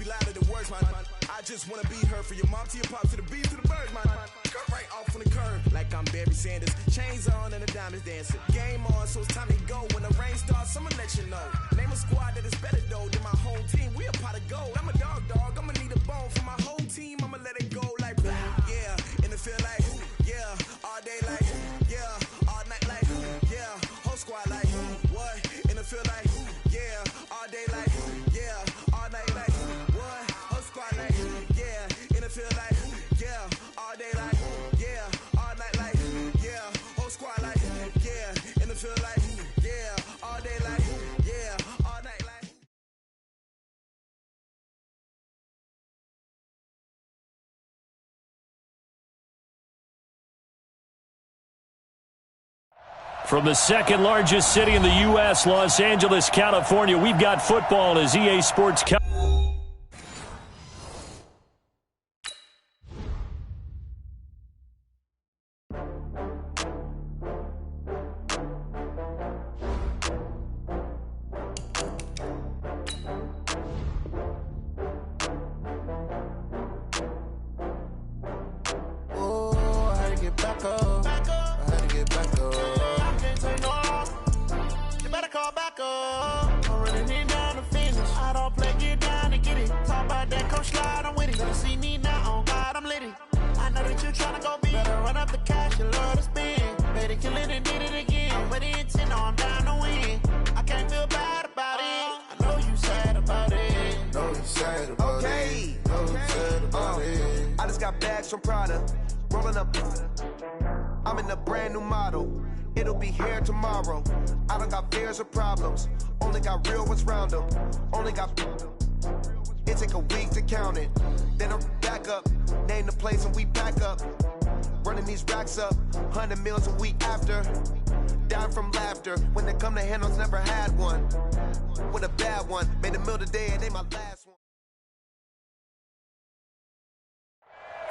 louder than words, man. I just wanna be her, for your mom to your pop to the beat to the birds, man. Cut right off on the curb, like I'm Barry Sanders. Chains on and the diamonds dancing. Game on, so it's time to go. When the rain starts, I'ma let you know. Name a squad that is better though than my home team. We a pot of gold. I'm a dog. I'ma need a bone for my whole team. I'ma let it go like yeah. In the field like yeah. All day like yeah. All night like yeah. Whole squad like what? In the field like yeah. All day like yeah. All night like what? Whole squad like yeah. In the field like yeah. All day like yeah. All night like yeah. Whole squad like yeah. In the field like yeah. All day like yeah. All night like. From the second largest city in the U.S., Los Angeles, California, we've got football as EA Sports. I just got bags from Prada, rolling up. I'm in a brand new model. It'll be here tomorrow. I don't got fears or problems. Only got real ones round them. Only got. It take a week to count it. Then I'm back up. Name the place and we pack up. Running these racks up. 100 meals a week after. Dying from laughter. When they come to handles, never had one. With a bad one. Made a meal today and ain't my last one.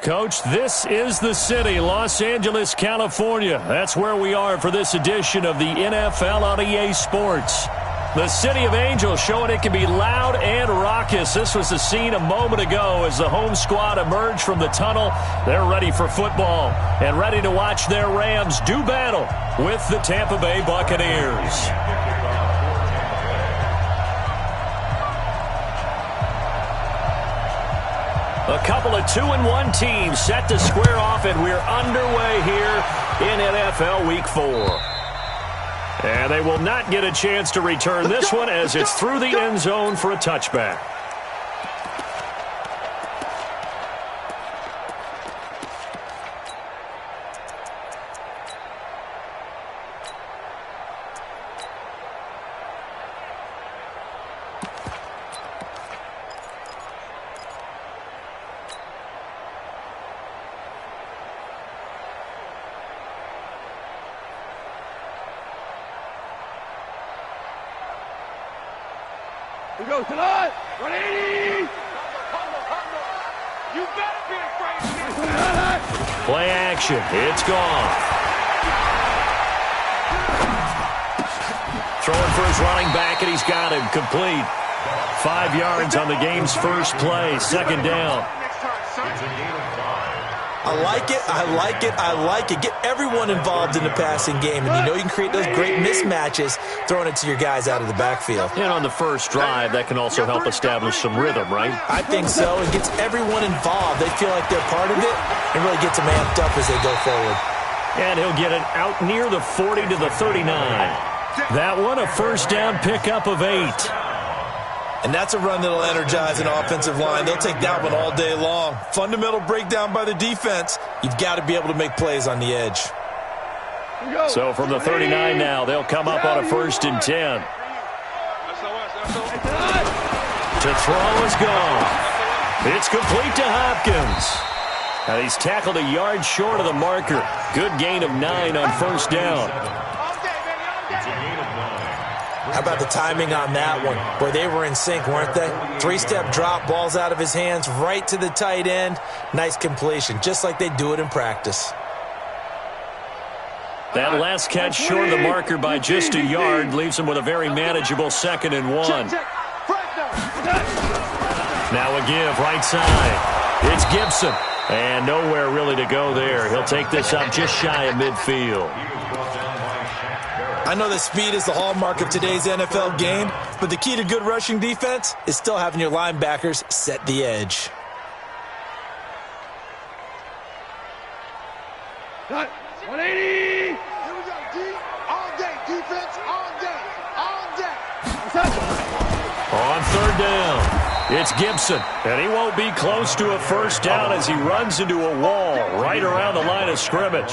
Coach, this is the city, Los Angeles, California. That's where we are for this edition of the NFL on EA Sports. The City of Angels showing it can be loud and raucous. This was the scene a moment ago as the home squad emerged from the tunnel. They're ready for football and ready to watch their Rams do battle with the Tampa Bay Buccaneers. A couple of 2-1 teams set to square off, and we're underway here in NFL Week 4. And they will not get a chance to return this one as it's through the end zone for a touchback. Here goes tonight. 180. You better be afraid. Play action. It's gone. Throwing for his running back, and he's got him complete. 5 yards on the game's first play. Second down. I like it, I like it, I like it. Get everyone involved in the passing game, and you know you can create those great mismatches throwing it to your guys out of the backfield. And on the first drive, that can also help establish some rhythm, right? I think so. It gets everyone involved. They feel like they're part of it and really gets them amped up as they go forward. And he'll get it out near the 40 to the 39. That one, a first down pickup of 8. And that's a run that'll energize an offensive line. They'll take that one all day long. Fundamental breakdown by the defense. You've got to be able to make plays on the edge. So from the 39 now, they'll come up on a 1st and 10. To throw is gone. It's complete to Hopkins. And he's tackled a yard short of the marker. Good gain of 9 on first down. How about the timing on that one? Boy, they were in sync, weren't they? 3-step drop, balls out of his hands, right to the tight end. Nice completion, just like they do it in practice. That last catch short of the marker by just a yard leaves him with a very manageable 2nd and 1. Now a give right side. It's Gibson. And nowhere really to go there. He'll take this up just shy of midfield. I know that speed is the hallmark of today's NFL game, but the key to good rushing defense is still having your linebackers set the edge. Cut. 180. Here we go, D. All day. Defense, all day. All day. On third down, it's Gibson. And he won't be close to a first down as he runs into a wall right around the line of scrimmage.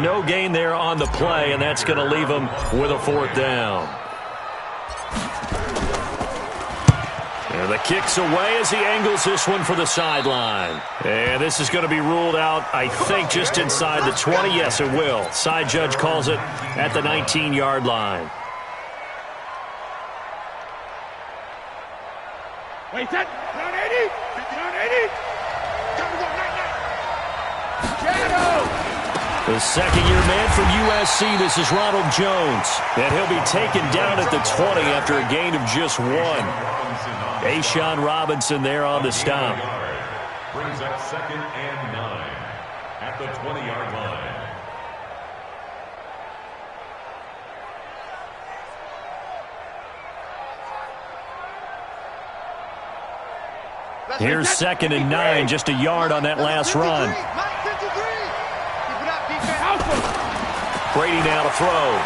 No gain there on the play, and that's going to leave him with a fourth down. And the kick's away as he angles this one for the sideline. And this is going to be ruled out, I think, just inside the 20. Yes, it will. Side judge calls it at the 19-yard line. Wait, set. Down 80. Down 80. Jeno. The second-year man from USC, this is Ronald Jones. And he'll be taken down at the 20 after a gain of just one. Ashawn Robinson there on the stop. Brings up 2nd and 9 at the 20-yard line. Here's 2nd and 9, just a yard on that last run. Brady now to throw.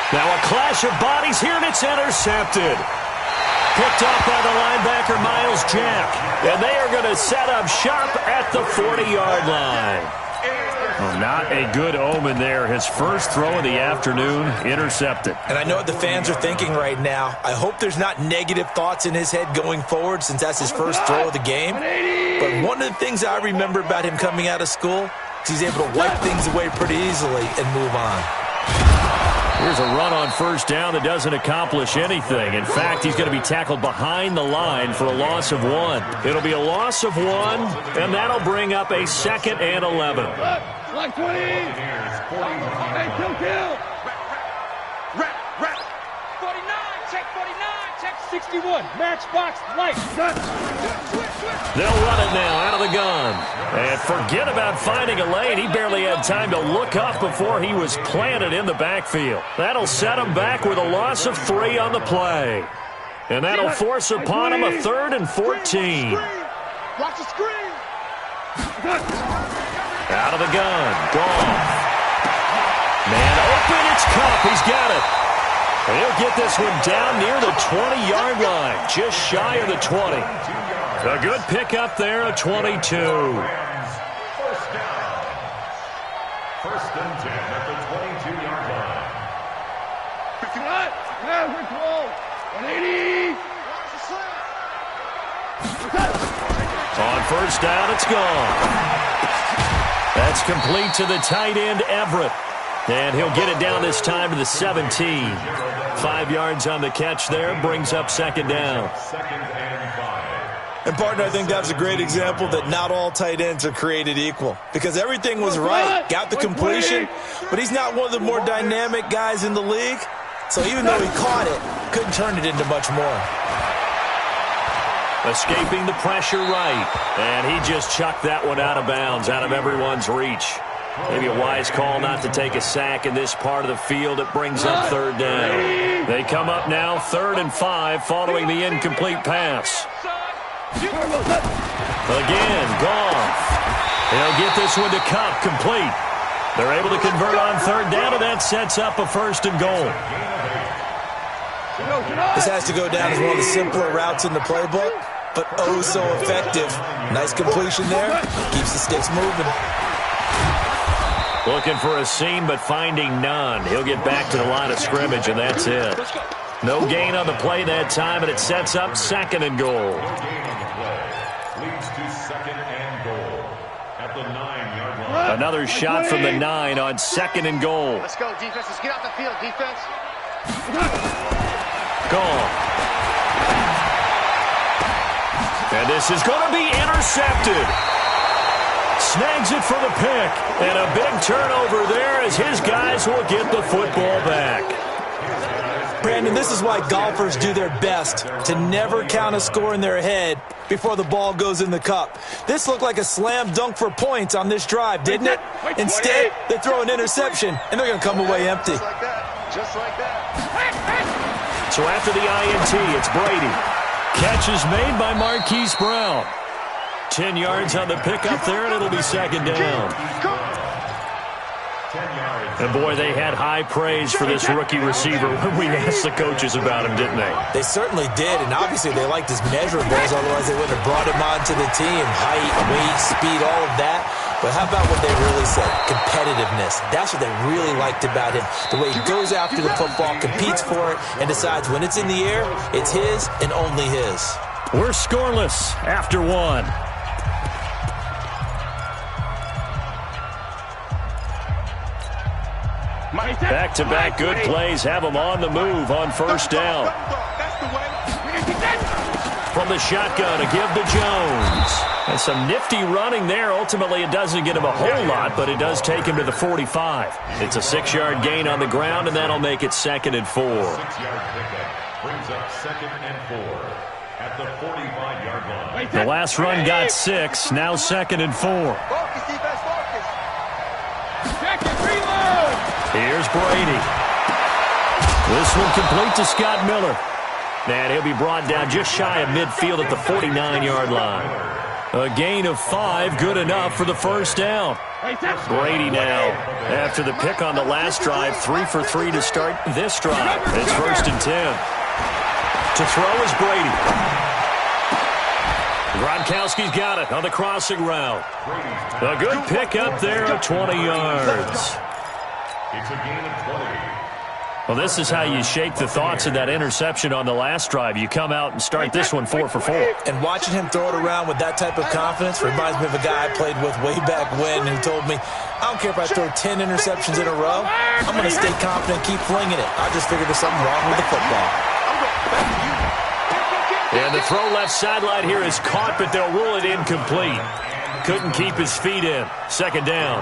Now a clash of bodies here, and it's intercepted. Picked up by the linebacker, Miles Jack. And they are going to set up shop at the 40-yard line. Well, not a good omen there. His first throw of the afternoon, intercepted. And I know what the fans are thinking right now. I hope there's not negative thoughts in his head going forward since that's his first throw of the game. But one of the things I remember about him coming out of school is he's able to wipe things away pretty easily and move on. Here's a run on first down that doesn't accomplish anything. In fact, he's going to be tackled behind the line for a loss of 1. It'll be a loss of 1, and that'll bring up a 2nd and 11. Like 20. Hey, kill. Rep. 49, check 49, check 61. Matchbox light. They'll run it now out of the gun. And forget about finding a lane. He barely had time to look up before he was planted in the backfield. That'll set him back with a loss of 3 on the play. And that'll force upon him a 3rd and 14. Watch the screen. Out of the gun. Goff. Man open. It's Cup. He's got it. And he'll get this one down near the 20-yard line. Just shy of the 20. A good pickup there, a 22. First down. 1st and 10 at the 22-yard line. 59. Yeah, we're close. 180. On first down, it's gone. That's complete to the tight end, Everett. And he'll get it down this time to the 17. 5 yards on the catch there, brings up 2nd down. 2nd and 5. And, partner, I think that was a great example that not all tight ends are created equal. Because everything was right. Got the completion, but he's not one of the more dynamic guys in the league. So even though he caught it, couldn't turn it into much more. Escaping the pressure right. And he just chucked that one out of bounds, out of everyone's reach. Maybe a wise call not to take a sack in this part of the field. It brings up 3rd down. They come up now 3rd and 5 following the incomplete pass. Again, Goff. He'll get this one to Cup, complete. They're able to convert on 3rd down, and that sets up a 1st and goal. This has to go down as one of the simpler routes in the playbook, but oh so effective. Nice completion there. Keeps the sticks moving. Looking for a seam, but finding none. He'll get back to the line of scrimmage, and that's it. No gain on the play that time, and it sets up 2nd and goal. Leads to 2nd and goal at the 9-yard line. Another shot from the 9 on 2nd and goal. Let's go, defense. Let's get out the field, defense. Goal. And this is going to be intercepted. Snags it for the pick. And a big turnover there as his guys will get the football back. Brandon, this is why golfers do their best to never count a score in their head before the ball goes in the cup. This looked like a slam dunk for points on this drive, didn't it? Instead, they throw an interception, and they're going to come away empty. Just like that. Just like that. So after the INT, it's Brady. Catch is made by Marquise Brown. 10 yards on the pickup there, and it'll be second down. And, boy, they had high praise for this rookie receiver when we asked the coaches about him, didn't they? They certainly did, and obviously they liked his measurables, otherwise they wouldn't have brought him onto the team. Height, weight, speed, all of that. But how about what they really said? Competitiveness. That's what they really liked about him. The way he goes after the football, competes for it, and decides when it's in the air, it's his and only his. We're scoreless after one. Back-to-back good plays have them on the move on first down. From the shotgun, a give to Jones. And some nifty running there. Ultimately, it doesn't get him a whole lot, but it does take him to the 45. It's a 6-yard gain on the ground, and that'll make it 2nd and 4. 6-yard pickup brings up 2nd and 4 at the 45-yard line. The last run got 6, now 2nd and 4. Focus, defense, focus. Here's Brady. This one complete to Scott Miller. And he'll be brought down just shy of midfield at the 49-yard line. A gain of 5, good enough for the first down. Brady now, after the pick on the last drive, 3 for 3 to start this drive. It's 1st and 10. To throw is Brady. Gronkowski's got it on the crossing route. A good pick up there at 20 yards. It's a gain of 20. Well, this is how you shake the thoughts of that interception on the last drive. You come out and start this one 4 for 4. And watching him throw it around with that type of confidence reminds me of a guy I played with way back when who told me, I don't care if I throw 10 interceptions in a row. I'm going to stay confident, keep flinging it. I just figured there's something wrong with the football. And the throw left sideline here is caught, but they'll rule it incomplete. Couldn't keep his feet in. 2nd down.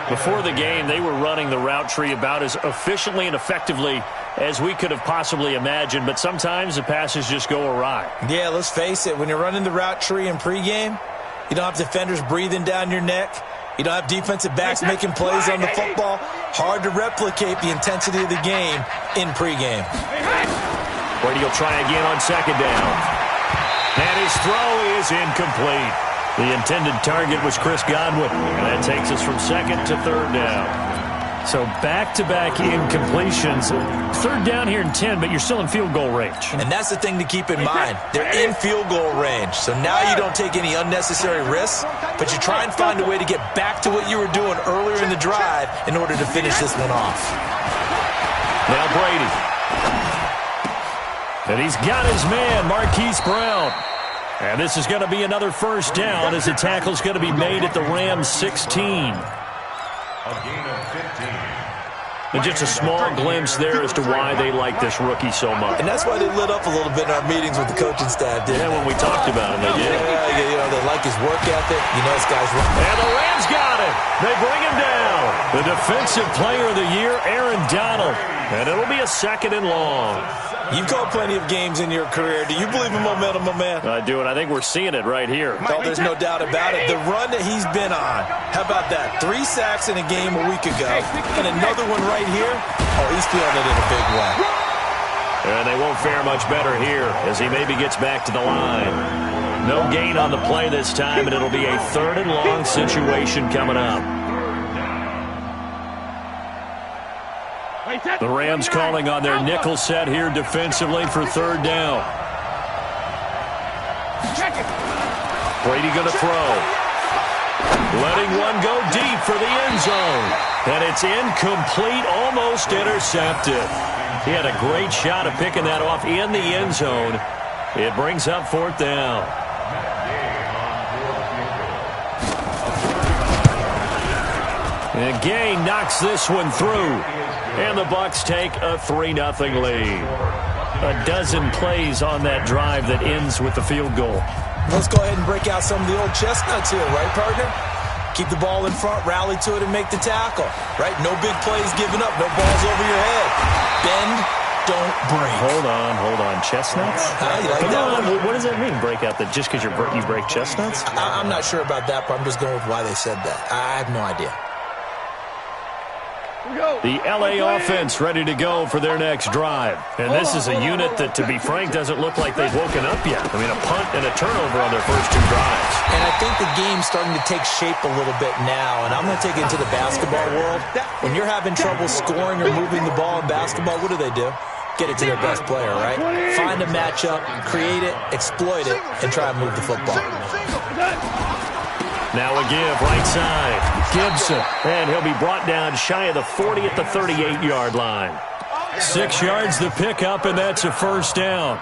Before the game, they were running the route tree about as efficiently and effectively as we could have possibly imagined, but sometimes the passes just go awry. Yeah, let's face it. When you're running the route tree in pregame, you don't have defenders breathing down your neck. You don't have defensive backs making plays on the football. Hard to replicate the intensity of the game in pregame. Brady will try again on 2nd down. And his throw is incomplete. The intended target was Chris Godwin. And that takes us from 2nd to 3rd down. So back-to-back incompletions. 3rd down here in 10, but you're still in field goal range. And that's the thing to keep in mind. They're in field goal range. So now you don't take any unnecessary risks, but you try and find a way to get back to what you were doing earlier in the drive in order to finish this one off. Now Brady. And he's got his man, Marquise Brown. And this is going to be another first down as the tackle's going to be made at the Rams 16. A gain of 15. And just a small glimpse there as to why they like this rookie so much. And that's why they lit up a little bit in our meetings with the coaching staff, didn't they? When we talked about him, they did. Yeah, you know, they like his work ethic. You know, this guy's running. And the Rams got it. They bring him down. The defensive player of the year, Aaron Donald. And it'll be a 2nd and long. You've called plenty of games in your career. Do you believe in momentum, my man? I do, and I think we're seeing it right here. Oh, there's no doubt about it. The run that he's been on. How about that? 3 sacks in a game a week ago. And another one right here. Oh, he's feeling it in a big way. And they won't fare much better here as he maybe gets back to the line. No gain on the play this time, and it'll be a 3rd and long situation coming up. The Rams calling on their nickel set here defensively for 3rd down. Brady going to throw. Letting one go deep for the end zone. And it's incomplete, almost intercepted. He had a great shot at picking that off in the end zone. It brings up 4th down. And Gay knocks this one through. And the Bucs take a 3-0 lead. A dozen plays on that drive that ends with the field goal. Let's go ahead and break out some of the old chestnuts here, right, partner? Keep the ball in front, rally to it, and make the tackle, right? No big plays given up, no balls over your head. Bend, don't break. Hold on. Chestnuts? You like that one? What does that mean, break out? Just because you break chestnuts? I'm not sure about that, but I'm just going with why they said that. I have no idea. The LA offense ready to go for their next drive. And this is a unit that, to be frank, doesn't look like they've woken up yet. I mean, a punt and a turnover on their first 2 drives. And I think the game's starting to take shape a little bit now. And I'm going to take it into the basketball world. When you're having trouble scoring or moving the ball in basketball, what do? Get it to their best player, right? Find a matchup, create it, exploit it, and try and move the football. Now a give, right side. Gibson. And he'll be brought down shy of the 40 at the 38-yard line. 6 yards the pickup, and that's a first down.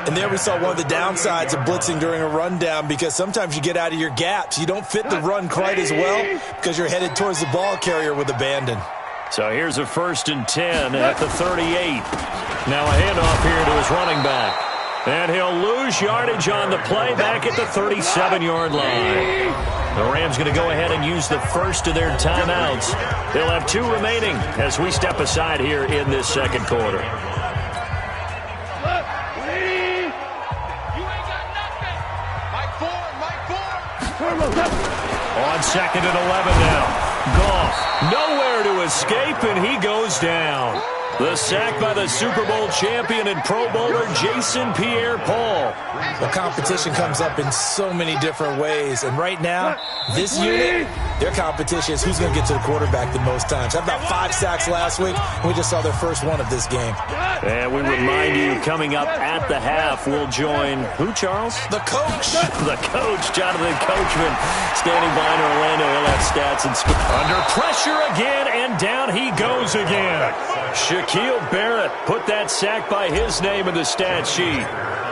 And there we saw one of the downsides of blitzing during a rundown, because sometimes you get out of your gaps. You don't fit the run quite as well because you're headed towards the ball carrier with abandon. So here's a 1st and 10 at the 38. Now a handoff here to his running back. And he'll lose yardage on the play back at the 37-yard line. The Rams going to go ahead and use the first of their timeouts. They'll have 2 remaining as we step aside here in this second quarter. On 2nd and 11 now. Goff nowhere to escape, and he goes down. The sack by the Super Bowl champion and Pro Bowler Jason Pierre-Paul. The competition comes up in so many different ways. And right now, this unit, their competition is who's going to get to the quarterback the most times. Had about 5 sacks last week, and we just saw their first one of this game. And we remind you, coming up at the half, we'll join who, Charles? The coach. The coach, Jonathan Coachman, standing by in Orlando. He'll have stats and under pressure again, and down he goes again. Shaquille Barrett put that sack by his name in the stat sheet.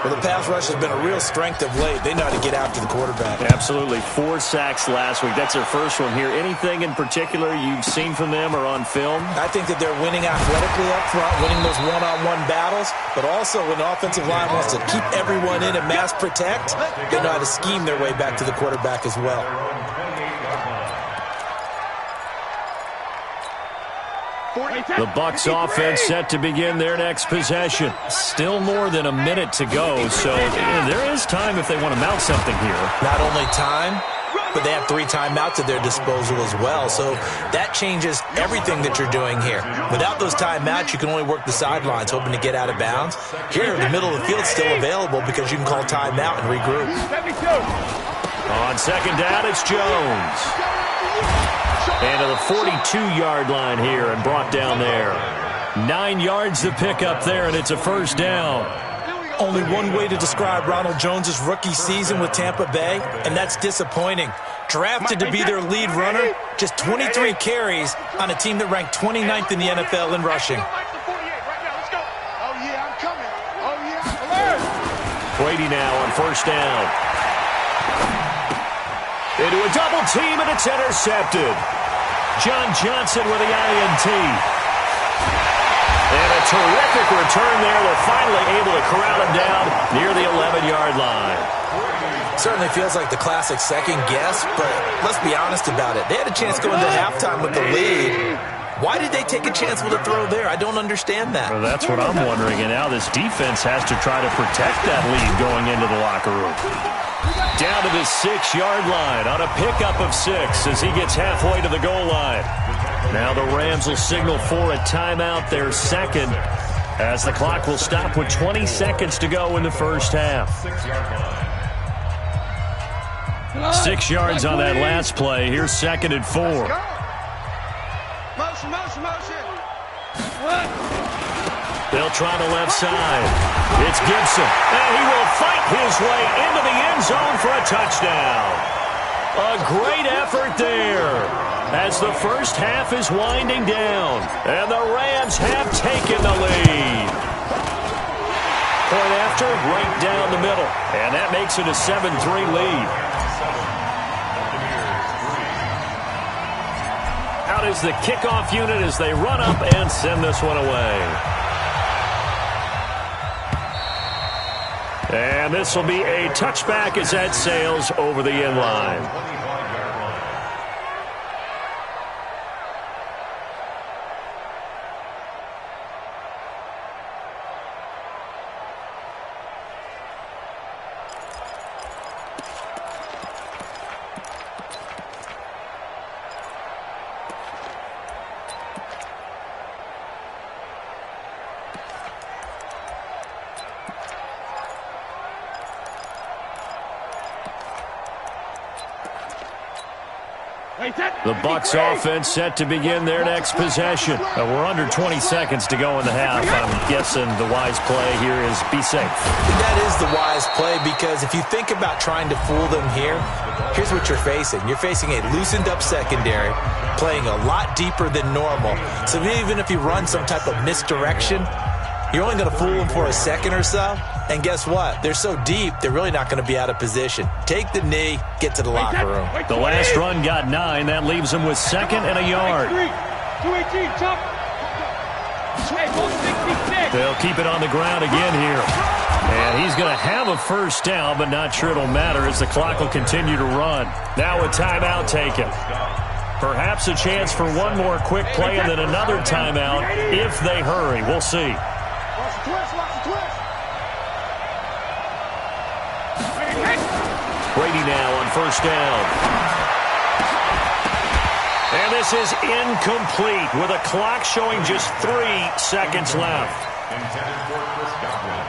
Well, the pass rush has been a real strength of late. They know how to get after the quarterback. Absolutely. 4 sacks last week. That's their first one here. Anything in particular you've seen from them or on film? I think that they're winning athletically up front, winning those one-on-one battles, but also when the offensive line wants to keep everyone in and mass protect, they know how to scheme their way back to the quarterback as well. The Bucs offense set to begin their next possession. Still more than a minute to go, so there is time if they want to mount something here. Not only time, but they have 3 timeouts at their disposal as well, so that changes everything that you're doing here. Without those timeouts, you can only work the sidelines, hoping to get out of bounds. Here, the middle of the field's still available because you can call timeout and regroup. On 2nd down, it's Jones. And to the 42-yard line here and brought down there. 9 yards to pick up there, and it's a first down. Only one way to describe Ronald Jones' rookie season with Tampa Bay, and that's disappointing. Drafted to be their lead runner, just 23 carries on a team that ranked 29th in the NFL in rushing. Brady now on 1st down. Into a double team, and it's intercepted. John Johnson with the INT. And a terrific return there. They're finally able to corral him down near the 11-yard line. Certainly feels like the classic second guess, but let's be honest about it. They had a chance going into halftime with the lead. Why did they take a chance with a throw there? I don't understand that. Well, that's what I'm wondering. And now this defense has to try to protect that lead going into the locker room. Down to the 6-yard line on a pickup of 6 as he gets halfway to the goal line. Now the Rams will signal for a timeout, their second, as the clock will stop with 20 seconds to go in the first half. 6 yards on that last play. Here's 2nd and 4. Motion. They'll try the left side. It's Gibson, and he will fight his way into the end zone for a touchdown. A great effort there as the first half is winding down, and the Rams have taken the lead. Point after, right down the middle, and that makes it a 7-3 lead. Out is the kickoff unit as they run up and send this one away. And this will be a touchback as that sails over the end line. The Bucs offense set to begin their next possession. We're under 20 seconds to go in the half. I'm guessing the wise play here is be safe. That is the wise play, because if you think about trying to fool them here, here's what you're facing. You're facing a loosened up secondary, playing a lot deeper than normal. So even if you run some type of misdirection, you're only going to fool them for a second or so. And guess what? They're so deep, they're really not going to be out of position. Take the knee, get to the locker room. The last run got 9. That leaves them with 2nd and a yard. 218, chop. They'll keep it on the ground again here. And he's going to have a first down, but not sure it'll matter as the clock will continue to run. Now a timeout taken. Perhaps a chance for one more quick play and then another timeout if they hurry. We'll see. Brady now on first down. And this is incomplete with a clock showing just 3 seconds left. Intended for Chris Godwin.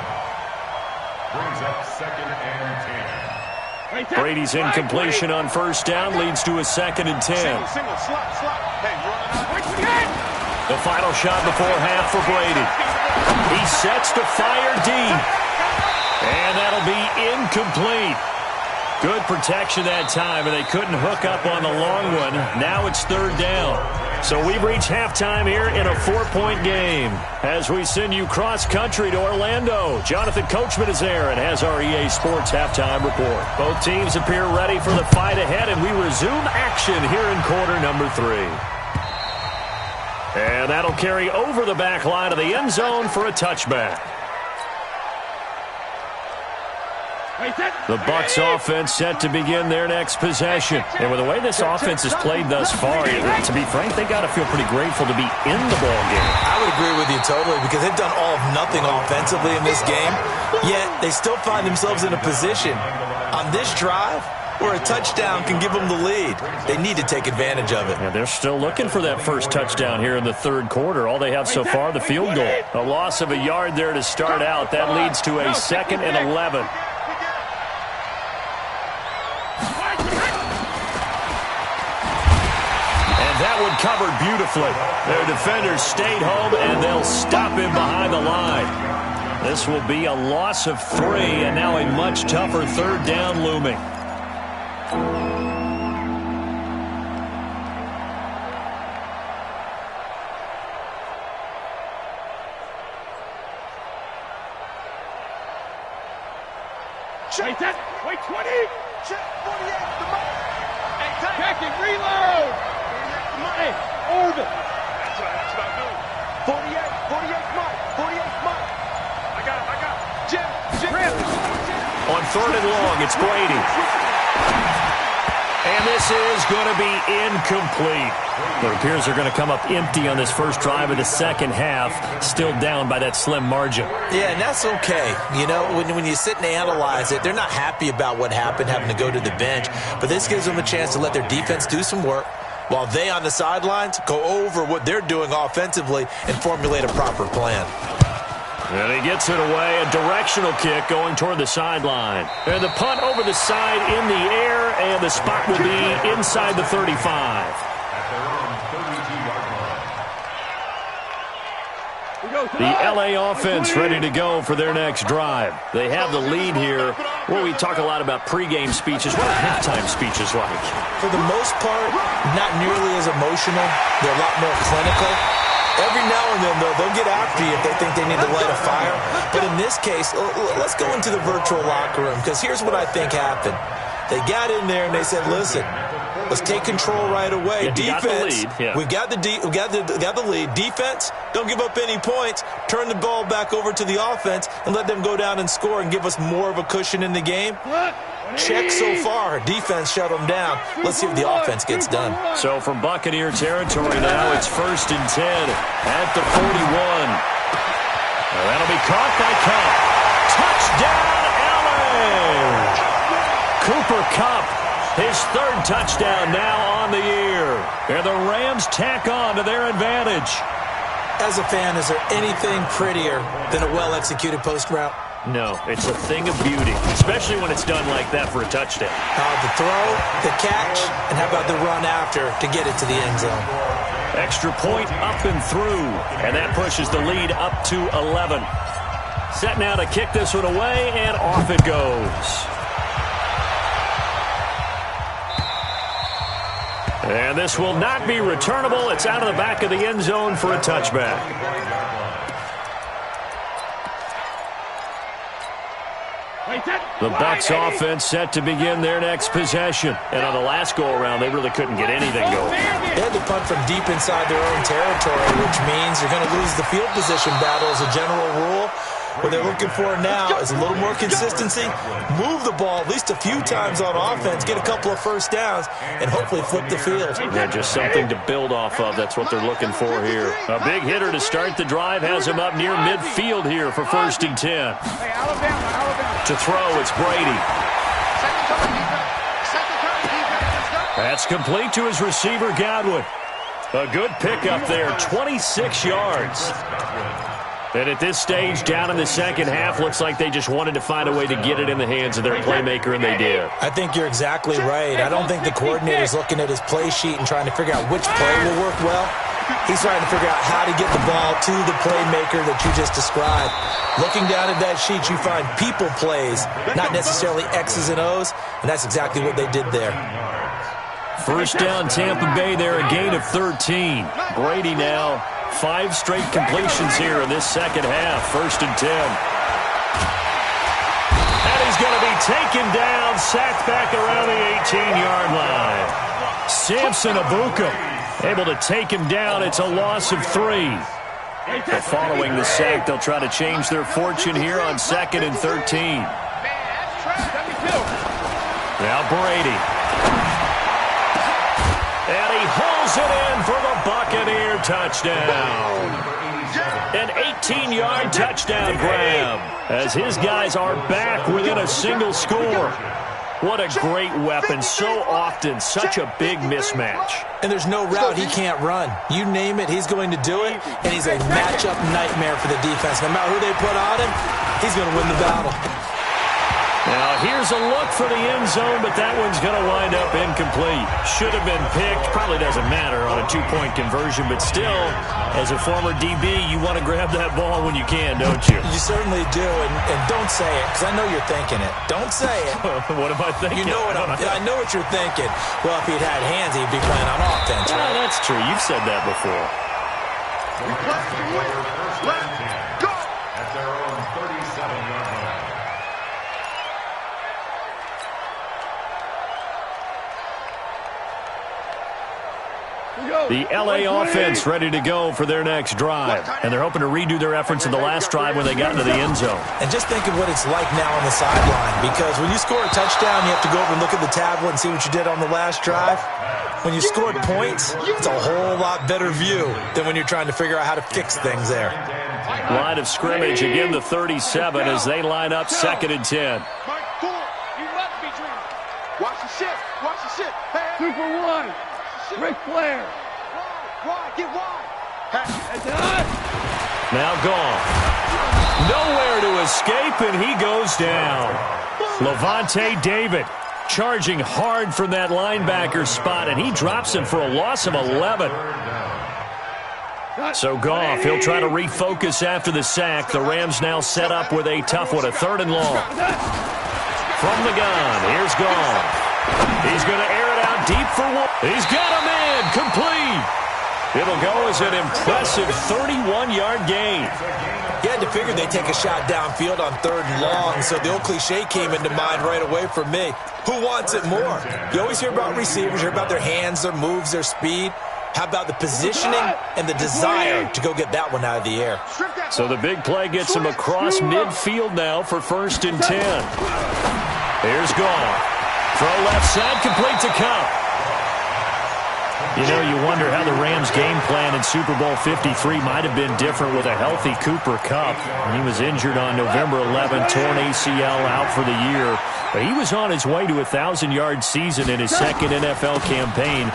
Brings up 2nd and 10. Brady's incompletion on first down leads to a 2nd and 10. Single, slot. Hey, running out. The final shot before half for Brady. He sets to fire deep. And that'll be incomplete. Good protection that time, and they couldn't hook up on the long one. Now it's 3rd down. So we've reached halftime here in a 4-point game. As we send you cross-country to Orlando, Jonathan Coachman is there and has our EA Sports halftime report. Both teams appear ready for the fight ahead, and we resume action here in quarter number 3. And that'll carry over the back line of the end zone for a touchback. The Bucs offense set to begin their next possession. And with the way this offense has played thus far, to be frank, they got to feel pretty grateful to be in the ball game. I would agree with you totally, because they've done all of nothing offensively in this game, yet they still find themselves in a position on this drive where a touchdown can give them the lead. They need to take advantage of it. Yeah, they're still looking for that first touchdown here in the 3rd quarter. All they have so far, the field goal. A loss of a yard there to start out. That leads to a 2nd and 11. That one covered beautifully. Their defenders stayed home, and they'll stop him behind the line. This will be a loss of 3, and now a much tougher 3rd down looming. Wait 20. Check 48, the mark. Hey, Check it, reload. Hey, Orville. That's what I do. 48, Mike. 48, Mike. I got it. Jim. On 3rd and long, it's Brady. And this is going to be incomplete. It appears they're going to come up empty on this first drive of the second half, still down by that slim margin. Yeah, and that's okay. You know, when you sit and analyze it, they're not happy about what happened, having to go to the bench. But this gives them a chance to let their defense do some work, while they on the sidelines go over what they're doing offensively and formulate a proper plan. And he gets it away, a directional kick going toward the sideline. And the punt over the side in the air, and the spot will be inside the 35. The LA offense ready to go for their next drive. They have the lead here. Well, we talk a lot about pregame speeches. What are halftime speeches like? For the most part, not nearly as emotional. They're a lot more clinical. Every now and then, though, they'll get after you if they think they need to light a fire. But in this case, let's go into the virtual locker room, because here's what I think happened. They got in there and they said, listen, let's take control right away. Yeah, defense, we got the lead. Defense, don't give up any points. Turn the ball back over to the offense and let them go down and score and give us more of a cushion in the game. Check so far. Defense shut them down. Let's see if the offense gets done. So from Buccaneer territory now, it's 1st and 10 at the 41. Now that'll be caught by Cup. Touchdown, LA! Cooper Kupp, his 3rd touchdown now on the year. And the Rams tack on to their advantage. As a fan, is there anything prettier than a well-executed post route? No, it's a thing of beauty, especially when it's done like that for a touchdown. The throw, the catch, and how about the run after to get it to the end zone? Extra point up and through, and that pushes the lead up to 11. Set now to kick this one away, and off it goes. And this will not be returnable. It's out of the back of the end zone for a touchback. The Bucs offense set to begin their next possession. And on the last go-around, they really couldn't get anything going. They had to punt from deep inside their own territory, which means you're going to lose the field position battle as a general rule. What they're looking for now is a little more consistency, move the ball at least a few times on offense, get a couple of first downs, and hopefully flip the field. Yeah, just something to build off of. That's what they're looking for here. A big hitter to start the drive has him up near midfield here for 1st and 10. To throw, it's Brady. That's complete to his receiver, Godwin. A good pickup there, 26 yards. And at this stage, down in the second half, looks like they just wanted to find a way to get it in the hands of their playmaker, and they did. I think you're exactly right. I don't think the coordinator's looking at his play sheet and trying to figure out which play will work well. He's trying to figure out how to get the ball to the playmaker that you just described. Looking down at that sheet, you find people plays, not necessarily X's and O's, and that's exactly what they did there. First down, Tampa Bay there, a gain of 13. Brady now, 5 straight completions here in this second half. 1st and 10. And he's going to be taken down, sacked back around the 18-yard line. Samson Abuka able to take him down. It's a loss of 3. But following the sack, they'll try to change their fortune here on 2nd and 13. Now Brady. And he hauls it in for the Buccaneer touchdown. An 18-yard touchdown grab as his guys are back within a single score. What a great weapon. So often, such a big mismatch. And there's no route he can't run. You name it, he's going to do it, and he's a matchup nightmare for the defense. No matter who they put on him, he's going to win the battle. Now, here's a look for the end zone, but that one's going to wind up incomplete. Should have been picked. Probably doesn't matter on a 2-point conversion, but still, as a former DB, you want to grab that ball when you can, don't you? You certainly do, and don't say it, because I know you're thinking it. Don't say it. What am I thinking? You know what I know what you're thinking. Well, if he'd had hands, he'd be playing on offense, right? That's true. You've said that before. Let's go! At their own 37-yard line. The L.A. offense ready to go for their next drive. And they're hoping to redo their efforts in the last drive when they got into the end zone. And just think of what it's like now on the sideline. Because when you score a touchdown, you have to go over and look at the tablet and see what you did on the last drive. When you scored points, it's a whole lot better view than when you're trying to figure out how to fix things there. Line of scrimmage, again the 37 as they line up 2nd and 10. Watch the shit. Watch the shit. Hey. 2 for 1. Ric Flair. Wide. Get wide. Now gone. Nowhere to escape, and he goes down. Levante David charging hard from that linebacker spot, and he drops him for a loss of 11. So Goff, he'll try to refocus after the sack. The Rams now set up with a tough one, a 3rd and long. From the gun, here's Goff. He's going to air it out deep for 1. He's got him in, complete. It'll go as an impressive 31-yard gain. You had to figure they'd take a shot downfield on 3rd and long, so the old cliche came into mind right away for me. Who wants it more? You always hear about receivers, hear about their hands, their moves, their speed. How about the positioning and the desire to go get that one out of the air? So the big play gets him across midfield now for 1st and 10. Here's Goff. Throw left side, complete to Cup. You know, you wonder how the Rams' game plan in Super Bowl 53 might have been different with a healthy Cooper Kupp. He was injured on November 11, torn ACL, out for the year. But he was on his way to a 1,000-yard season in his 2nd NFL campaign.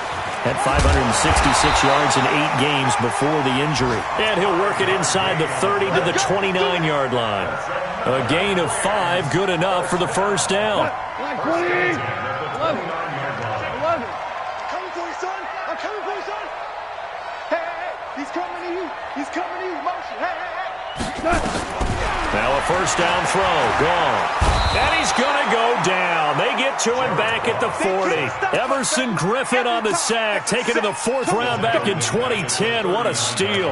Had 566 yards in 8 games before the injury. And he'll work it inside the 30 to the 29-yard line. A gain of 5, good enough for the first down. 20. 11. Coming for you, son. I'm coming for you, son. Hey, he's coming to you. He's coming to you. Motion. Hey. Now a first down throw, gone. And he's going to go down. They get to him back at the 40. Everson Griffin on the sack, taken to the 4th round back in 2010. What a steal.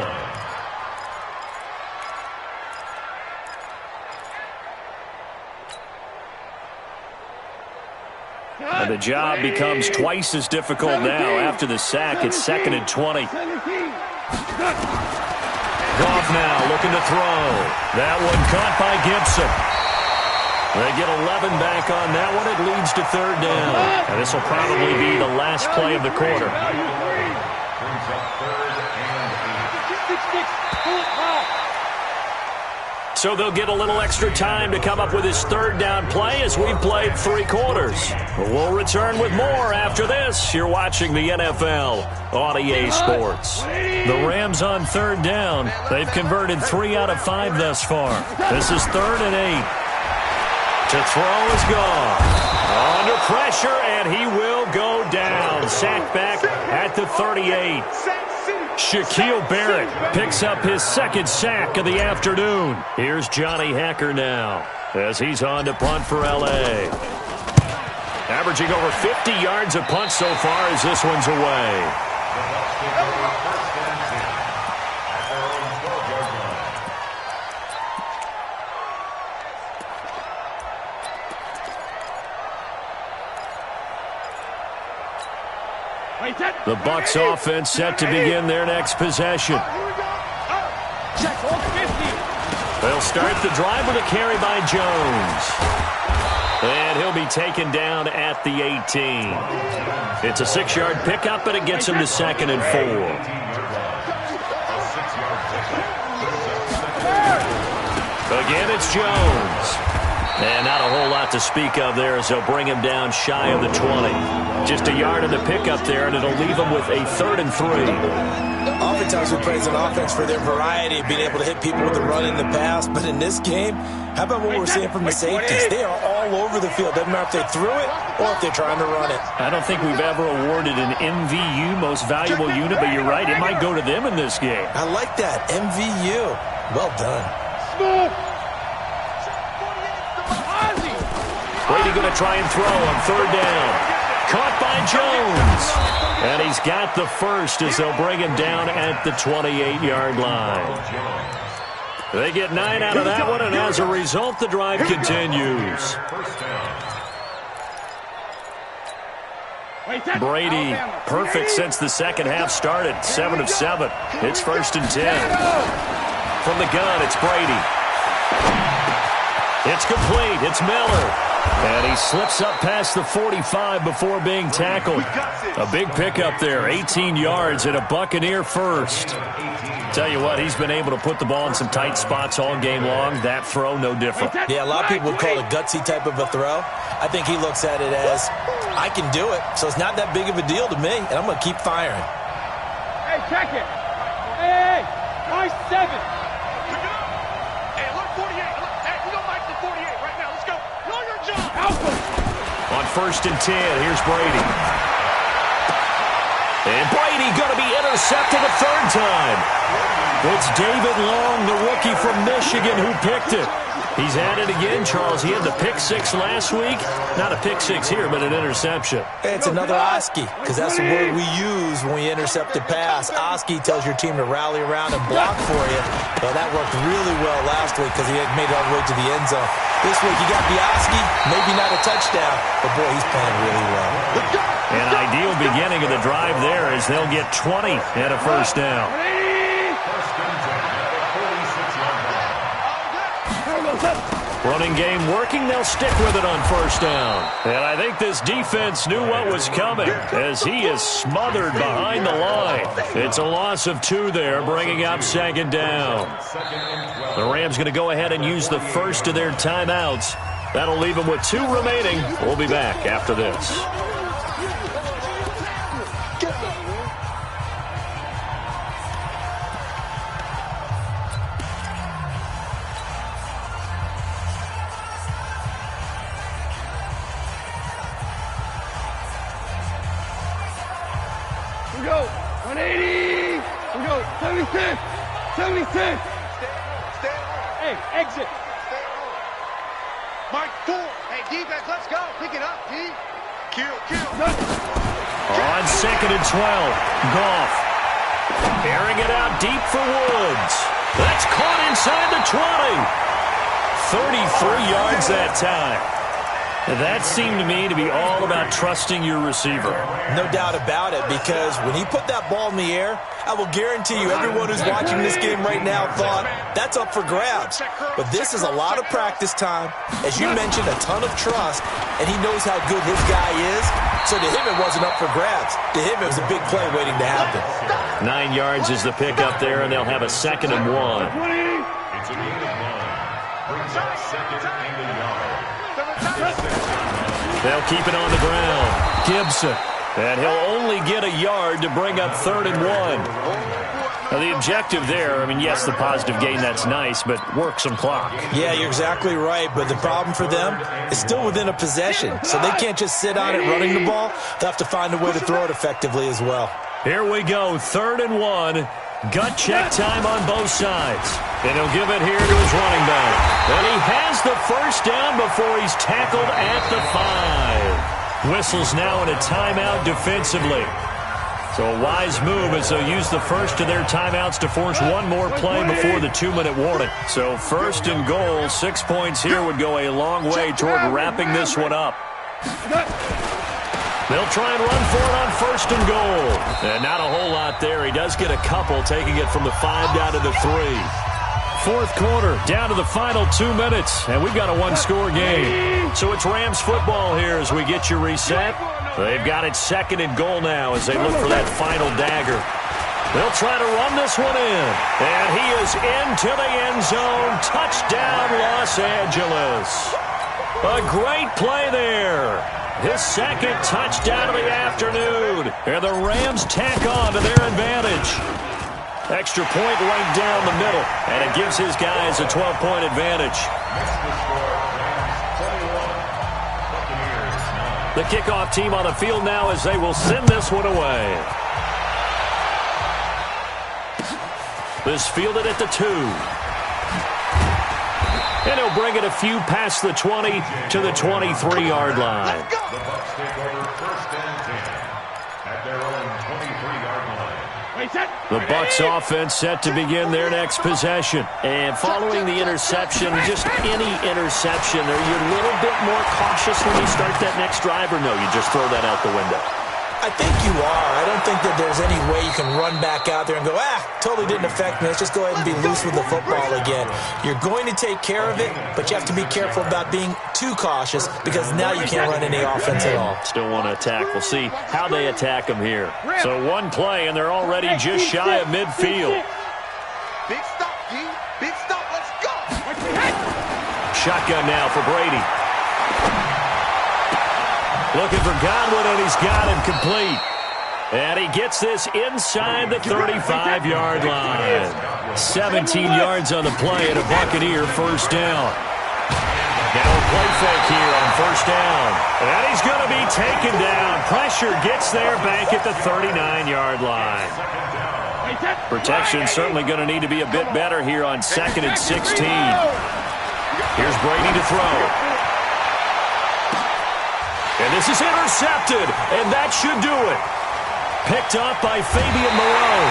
And the job becomes twice as difficult now after the sack. It's 2nd and 20. Goff now looking to throw. That one caught by Gibson. They get 11 back on that one. It leads to 3rd down. And this will probably be the last play of the quarter. So they'll get a little extra time to come up with his 3rd down play as we've played 3 quarters. We'll return with more after this. You're watching the NFL on EA Sports. The Rams on 3rd down. They've converted 3 out of 5 thus far. This is 3rd and 8. To throw is gone. Under pressure, and he will go down. Sacked back at the 38. Shaquille Barrett picks up his 2nd sack of the afternoon. Here's Johnny Hacker now as he's on to punt for L.A. Averaging over 50 yards a punt so far as this one's away. The Bucs offense set to begin their next possession. They'll start the drive with a carry by Jones. And he'll be taken down at the 18. It's a 6-yard pickup, but it gets him to 2nd and 4. Again, it's Jones. And not a whole lot to speak of there as they'll bring him down shy of the 20. Just a yard in the pickup there, and it'll leave him with a 3rd and 3. Oftentimes we praise an offense for their variety of being able to hit people with the run in the pass. But in this game, how about what we're seeing from the safeties? They are all over the field. Doesn't matter if they threw it or if they're trying to run it. I don't think we've ever awarded an MVU, most valuable unit, but you're right. It might go to them in this game. I like that. MVU. Well done. Brady going to try and throw on 3rd down. Caught by Jones. And he's got the first as they'll bring him down at the 28-yard line. They get 9 out of that one, and as a result, the drive continues. Brady, perfect since the second half started. 7 of 7. It's 1st and 10. From the gun, it's Brady. It's complete. It's Miller. And he slips up past the 45 before being tackled. A big pickup there, 18 yards and a Buccaneer first. Tell you what, he's been able to put the ball in some tight spots all game long. That throw, no different. Yeah, a lot of people would call it a gutsy type of a throw. I think he looks at it as, I can do it, so it's not that big of a deal to me, and I'm going to keep firing. Hey, check it. Hey, nice 7. On 1st and 10, here's Brady. And Brady going to be intercepted a 3rd time. It's David Long, the rookie from Michigan, who picked it. He's at it again, Charles. He had the pick 6 last week. Not a pick 6 here, but an interception. It's another Oski, because that's the word we use when we intercept a pass. Oski tells your team to rally around and block for you. Well, that worked really well last week because he had made it all the way to the end zone. This week, you got Oski, maybe not a touchdown, but boy, he's playing really well. An ideal beginning of the drive there as they'll get 20 and a 1st down. Running game working, they'll stick with it on 1st down. And I think this defense knew what was coming as he is smothered behind the line. It's a loss of 2 there, bringing up 2nd down. The Rams going to go ahead and use the first of their timeouts. That'll leave them with 2 remaining. We'll be back after this. we go. 180. Here we go. 76. 76. Stay on. Hey, exit. Stay on. Mike 4. Hey, defense, let's go. Pick it up, D. Kill. On 2nd and 12. Goff. Airing it out deep for Woods. That's caught inside the 20. 33 yards that time. That seemed to me to be all about trusting your receiver. No doubt about it, because when he put that ball in the air, I will guarantee you everyone who's watching this game right now thought that's up for grabs. But this is a lot of practice time. As you mentioned, a ton of trust, and he knows how good his guy is. So to him, it wasn't up for grabs. To him, it was a big play waiting to happen. 9 yards is the pickup there, and they'll have a 2nd and 1. It's a gain of 9. Brings up 2nd and a yard. They'll keep it on the ground. Gibson. And he'll only get a yard to bring up 3rd and 1. Now, the objective there, I mean, yes, the positive gain, that's nice, but work some clock. Yeah, you're exactly right, but the problem for them is still within a possession, so they can't just sit on it running the ball. They'll have to find a way to throw it effectively as well. Here we go, 3rd and 1. Gut check time on both sides. And he'll give it here to his running back. And he has the first down before he's tackled at the 5. Whistles now in a timeout defensively. So a wise move as they'll use the first of their timeouts to force one more play before the 2-minute warning. So 1st and goal, 6 points here would go a long way toward wrapping this one up. They'll try and run for it on 1st and goal. And not a whole lot there. He does get a couple, taking it from the 5 down to the 3. 4th quarter, down to the final 2 minutes, and we've got a one-score game. So it's Rams football here as we get you reset. They've got it 2nd and goal now as they look for that final dagger. They'll try to run this one in, and he is into the end zone. Touchdown, Los Angeles. A great play there. His 2nd touchdown of the afternoon. And the Rams tack on to their advantage. Extra point right down the middle. And it gives his guys a 12-point advantage. The kickoff team on the field now as they will send this one away. This fielded at the 2. And he'll bring it a few past the 20 to the 23-yard line. The Bucs take over 1st and 10 at their own 23-yard line. The Bucs offense set to begin their next possession. And following the interception, just any interception, are you a little bit more cautious when you start that next drive, or no, you just throw that out the window? I think you are. I don't think that there's any way you can run back out there and go, totally didn't affect me. Let's just go ahead and be loose with the football again. You're going to take care of it, but you have to be careful about being too cautious because now you can't run any offense at all. Still want to attack. We'll see how they attack them here. So one play, and they're already just shy of midfield. Big stop, D. Big stop. Let's go. Shotgun now for Brady. Looking for Godwin, and he's got him complete. And he gets this inside the 35-yard line. 17 yards on the play and a Buccaneer first down. Now a play fake here on first down. And he's going to be taken down. Pressure gets there back at the 39-yard line. Protection certainly going to need to be a bit better here on 2nd and 16. Here's Brady to throw. And this is intercepted, and that should do it. Picked up by Fabian Moreau.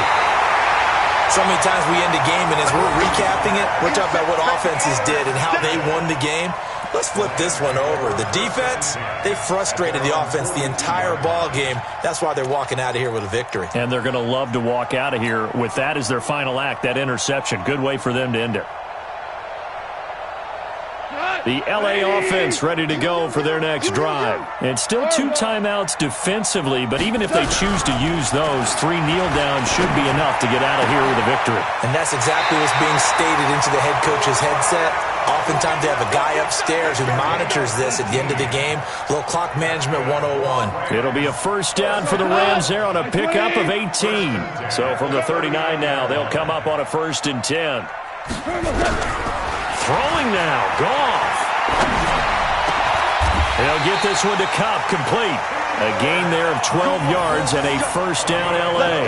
So many times we end a game, and as we're recapping it, we're talking about what offenses did and how they won the game. Let's flip this one over. The defense, they frustrated the offense the entire ball game. That's why they're walking out of here with a victory. And they're going to love to walk out of here with that as their final act, that interception. Good way for them to end it. The L.A. offense ready to go for their next drive. And still 2 timeouts defensively, but even if they choose to use those, 3 kneel downs should be enough to get out of here with a victory. And that's exactly what's being stated into the head coach's headset. Oftentimes they have a guy upstairs who monitors this at the end of the game. A little clock management 101. It'll be a first down for the Rams there on a pickup of 18. So from the 39 now, they'll come up on a 1st and 10. Throwing now, Goff. They'll get this one to Cobb, complete. A gain there of 12 yards and a first down, L.A.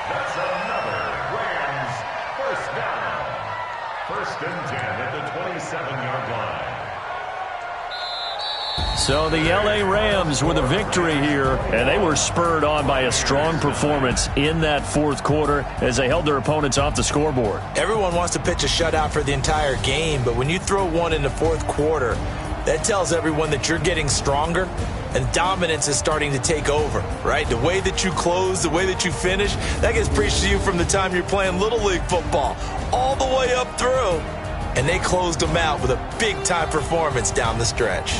That's another Rams first down. First and 10 at the 27-yard line. So the L.A. Rams with a victory here, and they were spurred on by a strong performance in that fourth quarter as they held their opponents off the scoreboard. Everyone wants to pitch a shutout for the entire game, but when you throw one in the fourth quarter, that tells everyone that you're getting stronger and dominance is starting to take over, right? The way that you close, the way that you finish, that gets preached to you from the time you're playing Little League football all the way up through. And they closed them out with a big-time performance down the stretch.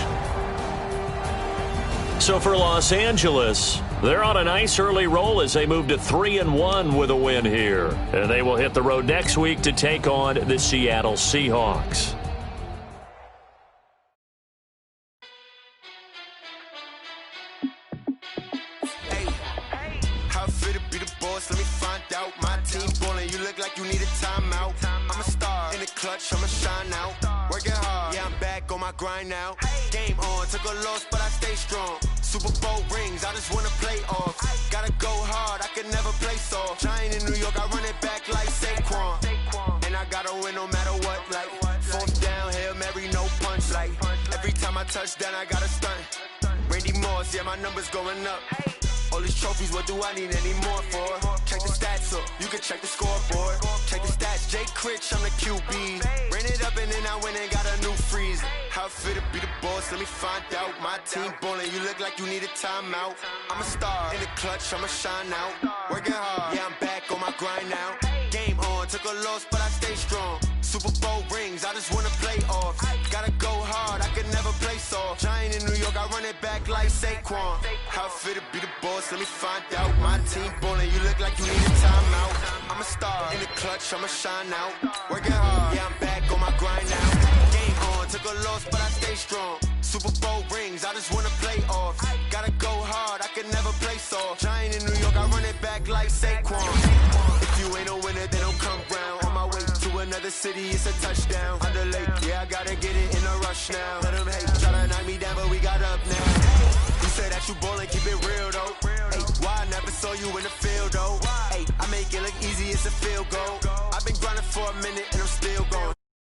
So for Los Angeles, they're on a nice early roll as they move to 3-1 with a win here. And they will hit the road next week to take on the Seattle Seahawks. Hey, how fit to be the boss? Let me find out. My team ballin', you look like you need a timeout. I'm a star in the clutch, I'ma shine out. Working hard, yeah, I'm back on my grind now. Game on, took a loss, but I stay strong. Super Bowl rings, I just wanna play off. Gotta go hard, I can never play soft. Giant in New York, I run it back like Saquon. And I gotta win no matter what, like fourth down, Hail Mary, no punch. Like every time I touch down, I gotta stunt. Randy Moss, yeah, my numbers going up. All these trophies, what do I need any more for? Check the stats up, you can check the scoreboard. Check the stats, Jay Critch, I'm the QB. Ran it up and then I went and got a new freeze. How fit to be the boss, let me find out. My team ballin', you look like you need a timeout. I'm a star in the clutch, I'ma shine out. Working hard, yeah, I'm back on my grind now. Game on, took a loss, but I stay strong. Super Bowl rings, I just wanna play off. Gotta go hard, I can never play soft. Giant in New York, I run it back like Saquon. How fit to be the boss, let me find out. My team ballin', you look like you need a timeout. I'm a star in the clutch, I'ma shine out. Working hard, yeah, I'm back on my grind now. Game on, took a loss, but I stay strong. Super Bowl rings, I just wanna play off. Gotta go hard, I can never play soft. Giant in New York, I run it back like Saquon. If you ain't a winner, then don't come round. On my way to another city, it's a touchdown. Under late, yeah, I gotta get it in a rush now. Let them hate, try to knock me down, but we got up now. You say that you ballin', keep it real though. Hey, why I never saw you in the field though? Hey, I make it look easy, it's a field goal.